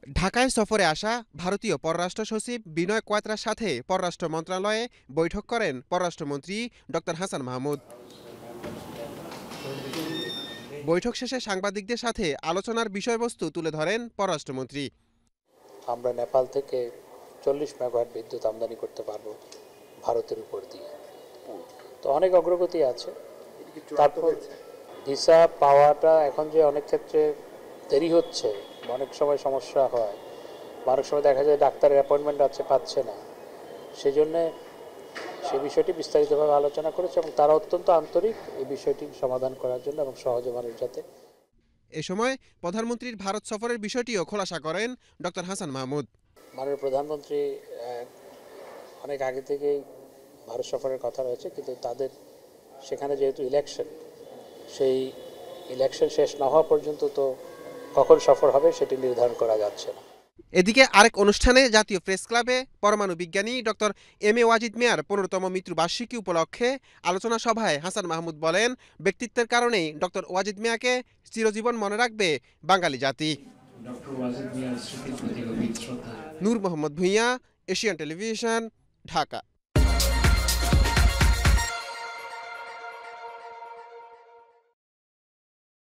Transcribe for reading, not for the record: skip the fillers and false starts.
ঢাকায় সফরে আসা ভারতীয় পররাষ্ট্র সচিব বিনয় কোয়াত্রার সাথে পররাষ্ট্র মন্ত্রণালয়ে বৈঠক করেন পররাষ্ট্রমন্ত্রী ড. হাসান মাহমুদ। বৈঠক শেষে সাংবাদিকদের সাথে আলোচনার বিষয়বস্তু তুলে ধরেন পররাষ্ট্রমন্ত্রী। আমরা নেপাল থেকে 40 মেগাওয়াট বিদ্যুৎ আমদানি করতে পারবো ভারতের উপর দিয়ে, তো অনেক অগ্রগতি আছে। তারপর ভিসা পাওয়াটা এখন যে অনেক ক্ষেত্রে দেরি হচ্ছে, অনেক সময় সমস্যা হয়, অনেক সময় দেখা যায় ডাক্তারের অ্যাপয়েন্টমেন্ট আছে পাচ্ছে না, সেই জন্যে সে বিষয়টি বিস্তারিতভাবে আলোচনা করেছে এবং তারা অত্যন্ত আন্তরিক এই বিষয়টি সমাধান করার জন্য এবং সহজে মানুষ যাতে। এ সময় প্রধানমন্ত্রীর ভারত সফরের বিষয়টিও খোলাসা করেন ড. হাসান মাহমুদ। মাননীয় প্রধানমন্ত্রী অনেক আগে থেকেই ভারত সফরের কথা রয়েছে, কিন্তু তাদের সেখানে যেহেতু ইলেকশন, সেই ইলেকশন শেষ না হওয়া পর্যন্ত তো কখন সফর হবে সেটি নির্ধারণ করা যাচ্ছে না। এদিকে আরেক অনুষ্ঠানে জাতীয় প্রেস ক্লাবে পরমাণু বিজ্ঞানী ড. এম এ ওয়াজিদ মিয়ার ১৫তম মৃত্যুবার্ষিকী উপলক্ষে আলোচনা সভায় হাসান মাহমুদ বলেন, ব্যক্তিত্বের কারণেই ড. ওয়াজিদ মিয়াকে চিরজীবন মনে রাখবে বাঙালি জাতি। নূর মোহাম্মদ ভূঁইয়া, এশিয়ান টেলিভিশন, ঢাকা।